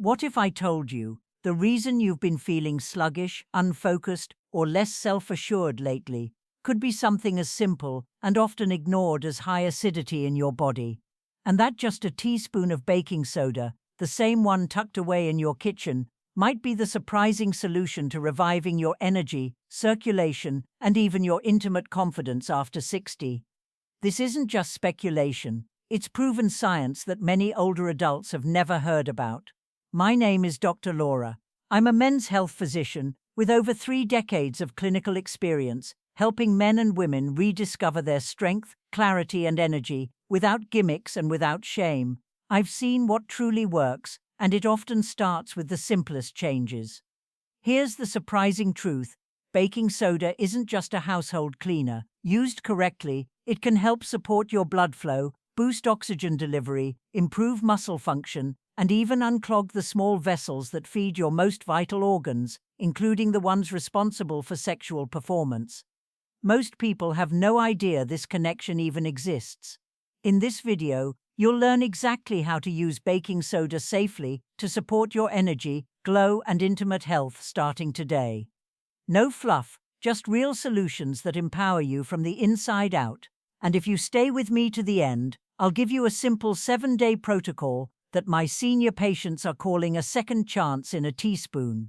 What if I told you the reason you've been feeling sluggish, unfocused, or less self-assured lately could be something as simple and often ignored as high acidity in your body? And that just a teaspoon of baking soda, the same one tucked away in your kitchen, might be the surprising solution to reviving your energy, circulation, and even your intimate confidence after 60. This isn't just speculation, it's proven science that many older adults have never heard about. My name is Dr. Laura. I'm a men's health physician with over 3 decades of clinical experience, helping men and women rediscover their strength, clarity, and energy without gimmicks and without shame. I've seen what truly works, and it often starts with the simplest changes. Here's the surprising truth: baking soda isn't just a household cleaner. Used correctly, it can help support your blood flow, boost oxygen delivery, improve muscle function, and even unclog the small vessels that feed your most vital organs, including the ones responsible for sexual performance. Most people have no idea this connection even exists. In this video, you'll learn exactly how to use baking soda safely to support your energy, glow, and intimate health starting today. No fluff, just real solutions that empower you from the inside out. And if you stay with me to the end, I'll give you a simple 7-day protocol that my senior patients are calling a second chance in a teaspoon.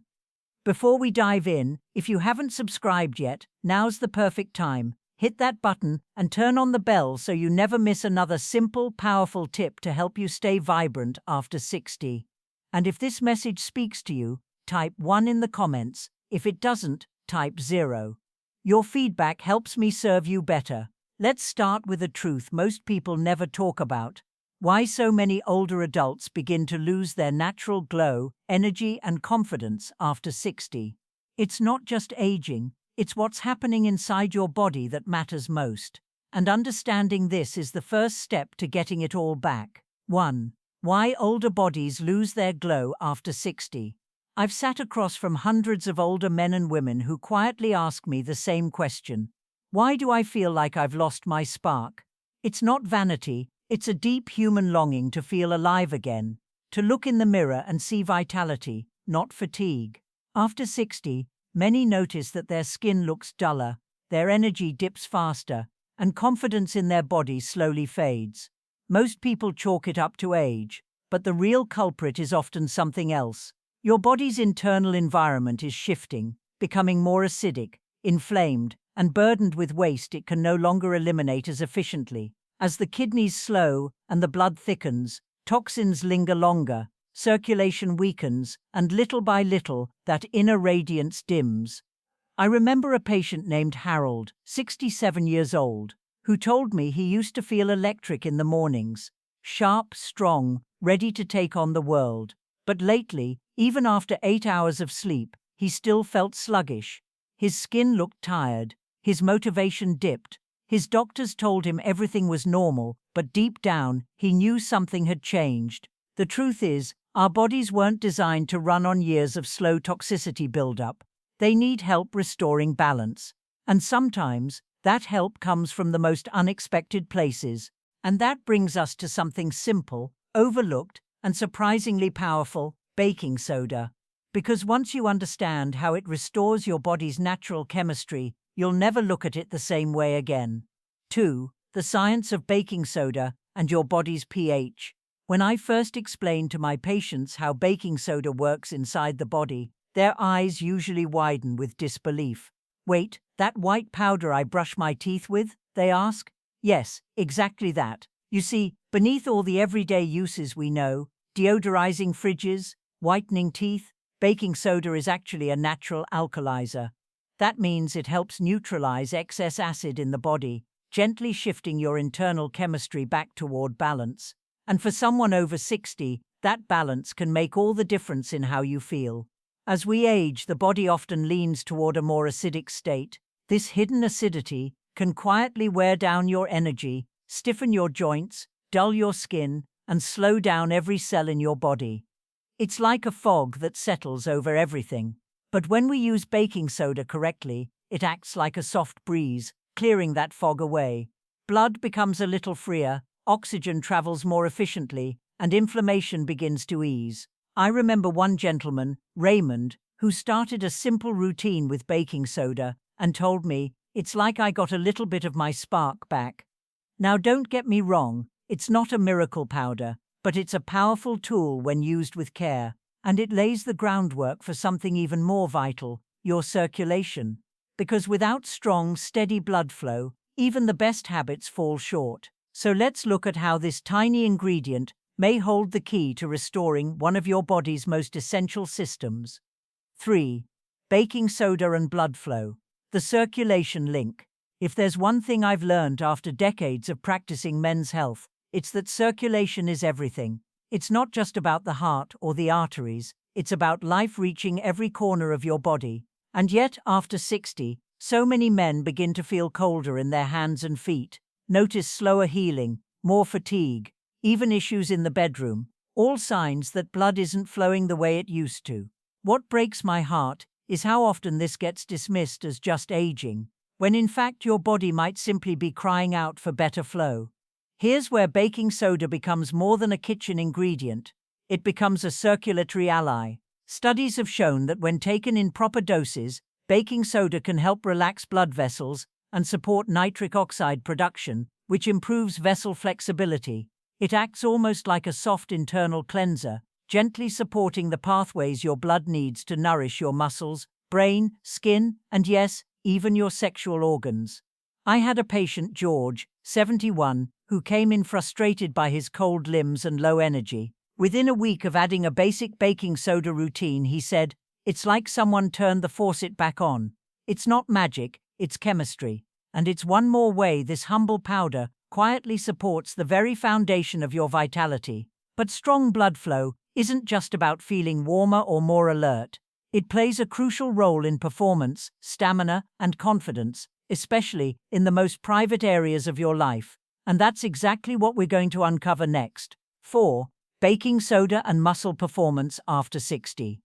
Before we dive in, if you haven't subscribed yet, now's the perfect time. Hit that button and turn on the bell so you never miss another simple, powerful tip to help you stay vibrant after 60. And if this message speaks to you, type 1 in the comments. If it doesn't, type 0. Your feedback helps me serve you better. Let's start with a truth most people never talk about: why so many older adults begin to lose their natural glow, energy, and confidence after 60. It's not just aging, it's what's happening inside your body that matters most. And understanding this is the first step to getting it all back. 1. Why older bodies lose their glow after 60. I've sat across from hundreds of older men and women who quietly ask me the same question: why do I feel like I've lost my spark? It's not vanity. It's a deep human longing to feel alive again, to look in the mirror and see vitality, not fatigue. After 60, many notice that their skin looks duller, their energy dips faster, and confidence in their body slowly fades. Most people chalk it up to age, but the real culprit is often something else. Your body's internal environment is shifting, becoming more acidic, inflamed, and burdened with waste it can no longer eliminate as efficiently. As the kidneys slow and the blood thickens, toxins linger longer, circulation weakens, and little by little, that inner radiance dims. I remember a patient named Harold, 67 years old, who told me he used to feel electric in the mornings, sharp, strong, ready to take on the world. But lately, even after 8 hours of sleep, he still felt sluggish. His skin looked tired, his motivation dipped. His doctors told him everything was normal, but deep down, he knew something had changed. The truth is, our bodies weren't designed to run on years of slow toxicity buildup. They need help restoring balance. And sometimes, that help comes from the most unexpected places. And that brings us to something simple, overlooked, and surprisingly powerful: baking soda. Because once you understand how it restores your body's natural chemistry, you'll never look at it the same way again. 2. The science of baking soda and your body's pH. When I first explain to my patients how baking soda works inside the body, their eyes usually widen with disbelief. "Wait, that white powder I brush my teeth with?" they ask. Yes, exactly that. You see, beneath all the everyday uses we know, deodorizing fridges, whitening teeth, baking soda is actually a natural alkalizer. That means it helps neutralize excess acid in the body, gently shifting your internal chemistry back toward balance. And for someone over 60, that balance can make all the difference in how you feel. As we age, the body often leans toward a more acidic state. This hidden acidity can quietly wear down your energy, stiffen your joints, dull your skin, and slow down every cell in your body. It's like a fog that settles over everything. But when we use baking soda correctly, it acts like a soft breeze, clearing that fog away. Blood becomes a little freer, oxygen travels more efficiently, and inflammation begins to ease. I remember one gentleman, Raymond, who started a simple routine with baking soda and told me, "It's like I got a little bit of my spark back." Now, don't get me wrong, it's not a miracle powder, but it's a powerful tool when used with care, and it lays the groundwork for something even more vital, your circulation. Because without strong, steady blood flow, even the best habits fall short. So let's look at how this tiny ingredient may hold the key to restoring one of your body's most essential systems. 3. Baking soda and blood flow. The circulation link. If there's one thing I've learned after decades of practicing men's health, it's that circulation is everything. It's not just about the heart or the arteries, it's about life reaching every corner of your body. And yet, after 60, so many men begin to feel colder in their hands and feet, notice slower healing, more fatigue, even issues in the bedroom, all signs that blood isn't flowing the way it used to. What breaks my heart is how often this gets dismissed as just aging, when in fact your body might simply be crying out for better flow. Here's where baking soda becomes more than a kitchen ingredient. It becomes a circulatory ally. Studies have shown that when taken in proper doses, baking soda can help relax blood vessels and support nitric oxide production, which improves vessel flexibility. It acts almost like a soft internal cleanser, gently supporting the pathways your blood needs to nourish your muscles, brain, skin, and yes, even your sexual organs. I had a patient, George, 71, who came in frustrated by his cold limbs and low energy. Within a week of adding a basic baking soda routine, he said, "It's like someone turned the faucet back on. It's not magic, it's chemistry. And it's one more way this humble powder quietly supports the very foundation of your vitality." But strong blood flow isn't just about feeling warmer or more alert. It plays a crucial role in performance, stamina, and confidence, especially in the most private areas of your life. And that's exactly what we're going to uncover next. 4. Baking soda and muscle performance after 60.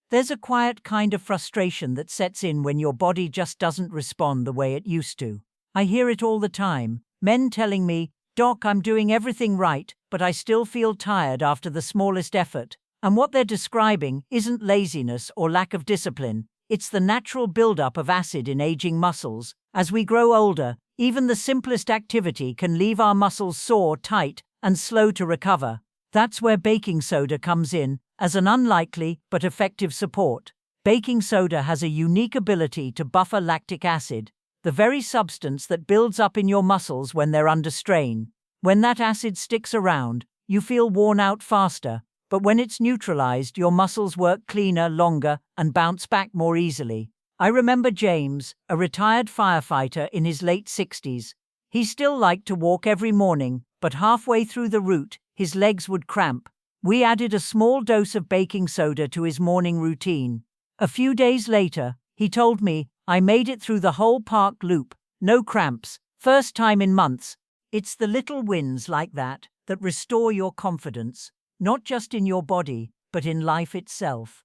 There's a quiet kind of frustration that sets in when your body just doesn't respond the way it used to. I hear it all the time, men telling me, "Doc, I'm doing everything right, but I still feel tired after the smallest effort." And what they're describing isn't laziness or lack of discipline, it's the natural buildup of acid in aging muscles. As we grow older, even the simplest activity can leave our muscles sore, tight, and slow to recover. That's where baking soda comes in, as an unlikely but effective support. Baking soda has a unique ability to buffer lactic acid, the very substance that builds up in your muscles when they're under strain. When that acid sticks around, you feel worn out faster, but when it's neutralized, your muscles work cleaner, longer, and bounce back more easily. I remember James, a retired firefighter in his late 60s. He still liked to walk every morning, but halfway through the route, his legs would cramp. We added a small dose of baking soda to his morning routine. A few days later, he told me, "I made it through the whole park loop, no cramps, first time in months." It's the little wins like that that restore your confidence, not just in your body, but in life itself.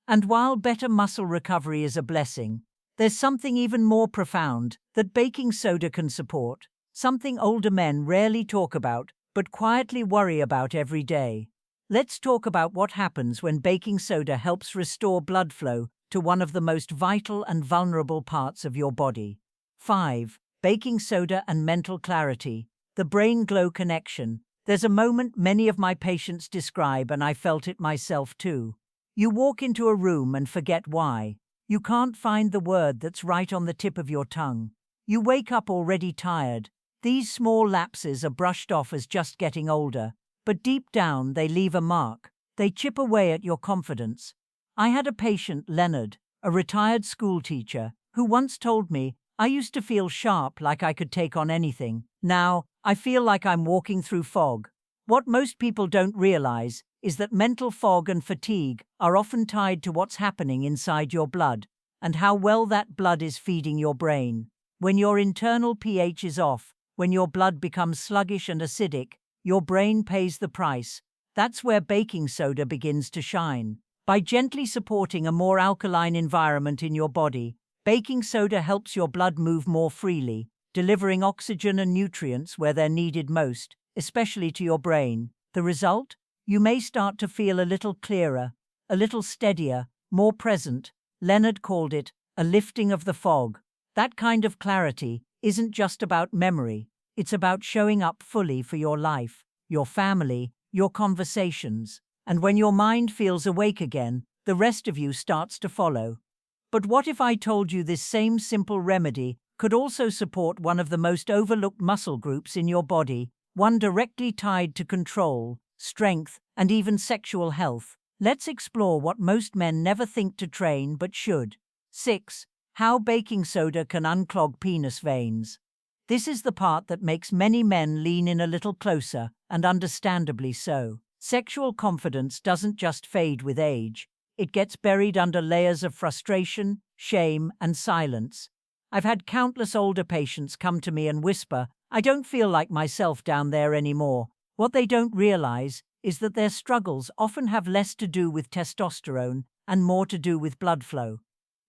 And while better muscle recovery is a blessing, there's something even more profound that baking soda can support, something older men rarely talk about, but quietly worry about every day. Let's talk about what happens when baking soda helps restore blood flow to one of the most vital and vulnerable parts of your body. 5. Baking soda and mental clarity. The brain-glow connection. There's a moment many of my patients describe, and I felt it myself too. You walk into a room and forget why. You can't find the word that's right on the tip of your tongue. You wake up already tired. These small lapses are brushed off as just getting older, but deep down they leave a mark. They chip away at your confidence. I had a patient, Leonard, a retired school teacher, who once told me, "I used to feel sharp, like I could take on anything. Now, I feel like I'm walking through fog." What most people don't realize is that mental fog and fatigue are often tied to what's happening inside your blood and how well that blood is feeding your brain. When your internal pH is off, when your blood becomes sluggish and acidic, your brain pays the price. That's where baking soda begins to shine. By gently supporting a more alkaline environment in your body, baking soda helps your blood move more freely, delivering oxygen and nutrients where they're needed most, especially to your brain. The result? you may start to feel a little clearer, a little steadier, more present. Leonard called it a lifting of the fog. That kind of clarity isn't just about memory, it's about showing up fully for your life, your family, your conversations. And when your mind feels awake again, the rest of you starts to follow. But what if I told you this same simple remedy could also support one of the most overlooked muscle groups in your body, one directly tied to control, strength, and even sexual health? Let's explore what most men never think to train but should. 6. How baking soda can unclog penis veins. This is the part that makes many men lean in a little closer, and understandably so. Sexual confidence doesn't just fade with age, it gets buried under layers of frustration, shame, and silence. I've had countless older patients come to me and whisper, "I don't feel like myself down there anymore." What they don't realize is that their struggles often have less to do with testosterone and more to do with blood flow.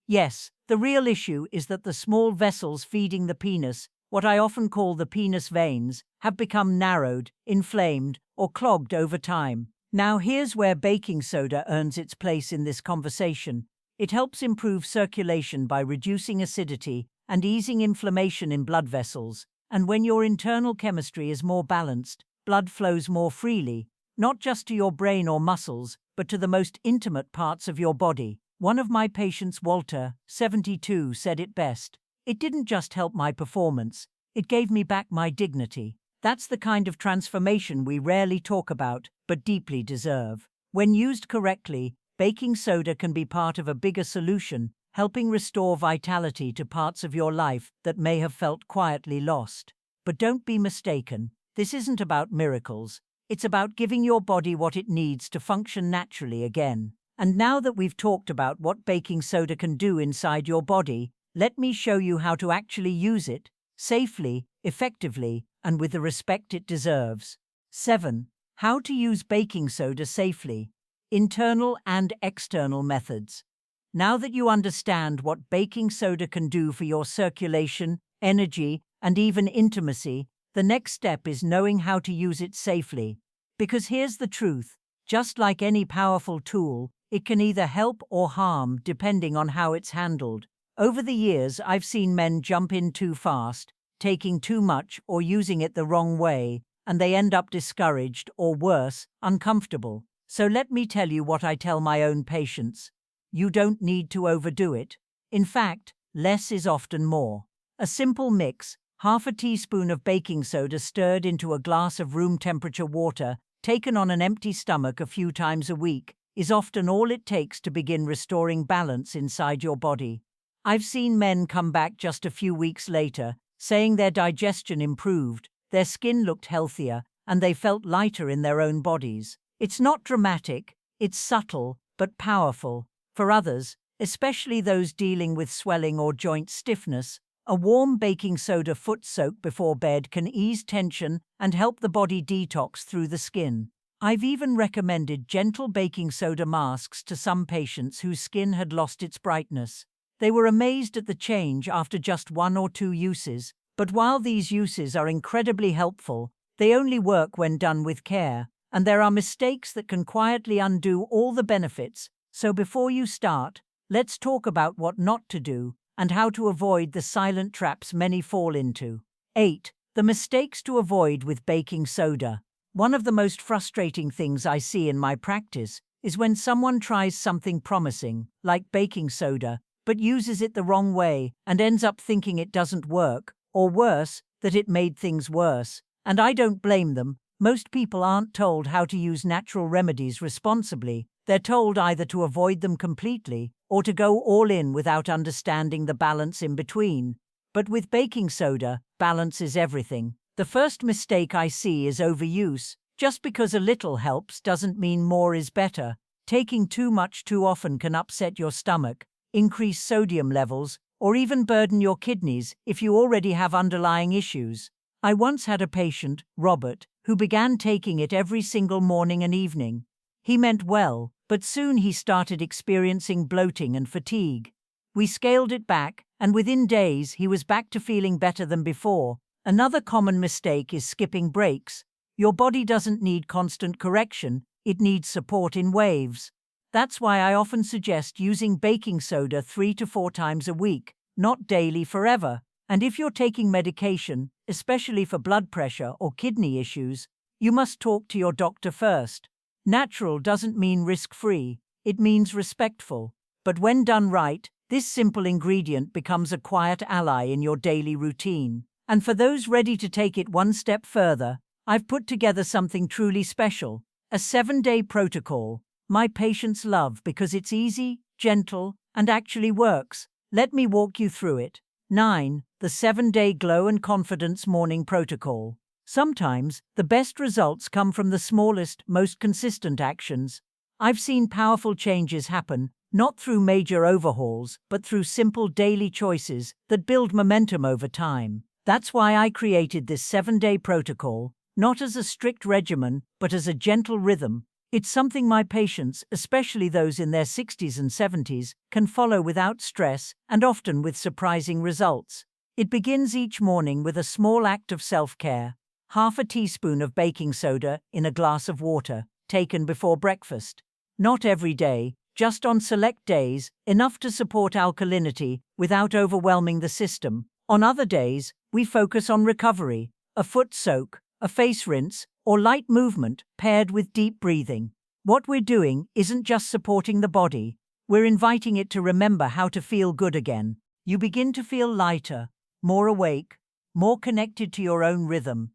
Yes, the real issue is that the small vessels feeding the penis, what I often call the penis veins, have become narrowed, inflamed, or clogged over time. Now here's where baking soda earns its place in this conversation. It helps improve circulation by reducing acidity and easing inflammation in blood vessels. And when your internal chemistry is more balanced, blood flows more freely, not just to your brain or muscles, but to the most intimate parts of your body. One of my patients, Walter, 72, said it best. "It didn't just help my performance, it gave me back my dignity." That's the kind of transformation we rarely talk about, but deeply deserve. When used correctly, baking soda can be part of a bigger solution, helping restore vitality to parts of your life that may have felt quietly lost. But don't be mistaken, this isn't about miracles. It's about giving your body what it needs to function naturally again. And now that we've talked about what baking soda can do inside your body, let me show you how to actually use it, safely, effectively, and with the respect it deserves. 7. How to use baking soda safely. Internal and external methods. Now that you understand what baking soda can do for your circulation, energy, and even intimacy, the next step is knowing how to use it safely. Because here's the truth, just like any powerful tool, it can either help or harm depending on how it's handled. Over the years, I've seen men jump in too fast, taking too much or using it the wrong way, and they end up discouraged or worse, uncomfortable. So let me tell you what I tell my own patients. You don't need to overdo it. In fact, less is often more. A simple mix, half a teaspoon of baking soda stirred into a glass of room temperature water, taken on an empty stomach a few times a week, is often all it takes to begin restoring balance inside your body. I've seen men come back just a few weeks later, saying their digestion improved, their skin looked healthier, and they felt lighter in their own bodies. It's not dramatic, it's subtle, but powerful. For others, especially those dealing with swelling or joint stiffness, a warm baking soda foot soak before bed can ease tension and help the body detox through the skin. I've even recommended gentle baking soda masks to some patients whose skin had lost its brightness. They were amazed at the change after just 1 or 2 uses, but while these uses are incredibly helpful, they only work when done with care, and there are mistakes that can quietly undo all the benefits. So before you start, let's talk about what not to do and how to avoid the silent traps many fall into. 8. The mistakes to avoid with baking soda. One of the most frustrating things I see in my practice is when someone tries something promising, like baking soda, but uses it the wrong way and ends up thinking it doesn't work, or worse, that it made things worse. And I don't blame them. Most people aren't told how to use natural remedies responsibly. They're told either to avoid them completely or to go all in without understanding the balance in between. But with baking soda, balance is everything. The first mistake I see is overuse. Just because a little helps doesn't mean more is better. Taking too much too often can upset your stomach, increase sodium levels, or even burden your kidneys if you already have underlying issues. I once had a patient, Robert, who began taking it every single morning and evening. He meant well, but soon he started experiencing bloating and fatigue. We scaled it back, and within days he was back to feeling better than before. Another common mistake is skipping breaks. Your body doesn't need constant correction, it needs support in waves. That's why I often suggest using baking soda 3 to 4 times a week, not daily forever. And if you're taking medication, especially for blood pressure or kidney issues, you must talk to your doctor first. Natural doesn't mean risk-free, it means respectful. But when done right, this simple ingredient becomes a quiet ally in your daily routine. And for those ready to take it one step further, I've put together something truly special, a 7-day protocol my patients love because it's easy, gentle, and actually works. Let me walk you through it. 9. The 7-day Glow and Confidence Morning Protocol. Sometimes, the best results come from the smallest, most consistent actions. I've seen powerful changes happen, not through major overhauls, but through simple daily choices that build momentum over time. That's why I created this 7-day protocol, not as a strict regimen, but as a gentle rhythm. It's something my patients, especially those in their 60s and 70s, can follow without stress and often with surprising results. It begins each morning with a small act of self-care, half a teaspoon of baking soda in a glass of water, taken before breakfast. Not every day, just on select days, enough to support alkalinity without overwhelming the system. On other days, we focus on recovery, a foot soak, a face rinse, or light movement paired with deep breathing. What we're doing isn't just supporting the body, we're inviting it to remember how to feel good again. You begin to feel lighter, more awake, more connected to your own rhythm.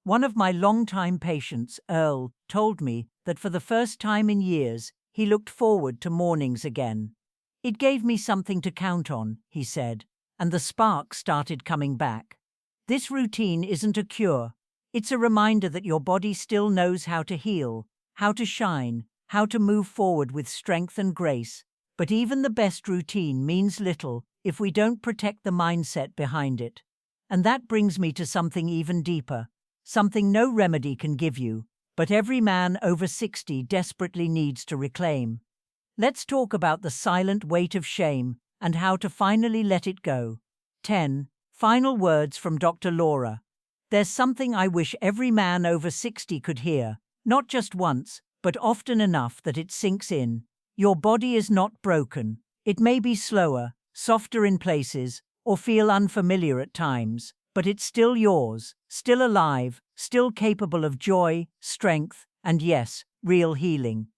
One of my longtime patients, Earl, told me that for the first time in years, he looked forward to mornings again. It gave me something to count on, he said, and the spark started coming back. This routine isn't a cure. It's a reminder that your body still knows how to heal, how to shine, how to move forward with strength and grace. But even the best routine means little if we don't protect the mindset behind it. And that brings me to something even deeper, something no remedy can give you, but every man over 60 desperately needs to reclaim. Let's talk about the silent weight of shame and how to finally let it go. 10. Final words from Dr. Laura. There's something I wish every man over 60 could hear, not just once, but often enough that it sinks in. Your body is not broken. It may be slower, softer in places, or feel unfamiliar at times, but it's still yours, still alive, still capable of joy, strength, and yes, real healing.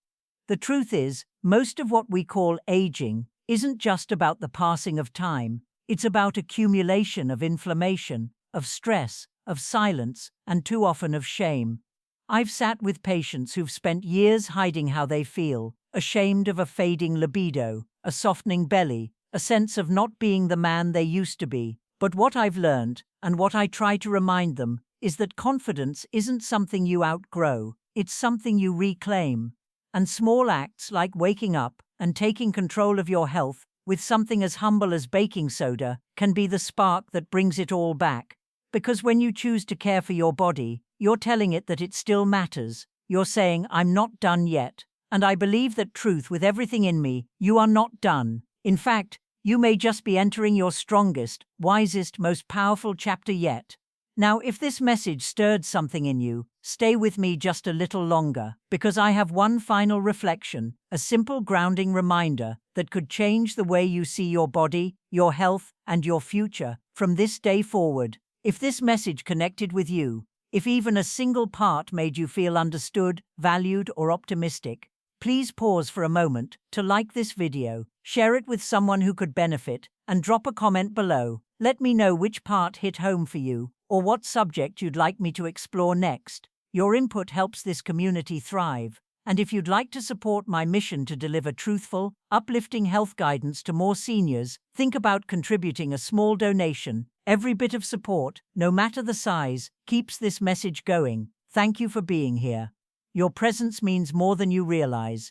The truth is, most of what we call aging isn't just about the passing of time, it's about accumulation of inflammation, of stress, of silence, and too often of shame. I've sat with patients who've spent years hiding how they feel, ashamed of a fading libido, a softening belly, a sense of not being the man they used to be. But what I've learned, and what I try to remind them, is that confidence isn't something you outgrow, it's something you reclaim. And small acts like waking up and taking control of your health with something as humble as baking soda can be the spark that brings it all back. Because when you choose to care for your body, you're telling it that it still matters. You're saying, I'm not done yet. And I believe that truth with everything in me, you are not done. In fact, you may just be entering your strongest, wisest, most powerful chapter yet. Now, if this message stirred something in you, stay with me just a little longer, because I have one final reflection, a simple grounding reminder that could change the way you see your body, your health, and your future from this day forward. If this message connected with you, if even a single part made you feel understood, valued, or optimistic, please pause for a moment to like this video, share it with someone who could benefit, and drop a comment below. Let me know which part hit home for you, or what subject you'd like me to explore next. Your input helps this community thrive, and if you'd like to support my mission to deliver truthful, uplifting health guidance to more seniors, think about contributing a small donation. Every bit of support, no matter the size, keeps this message going. Thank you for being here. Your presence means more than you realize.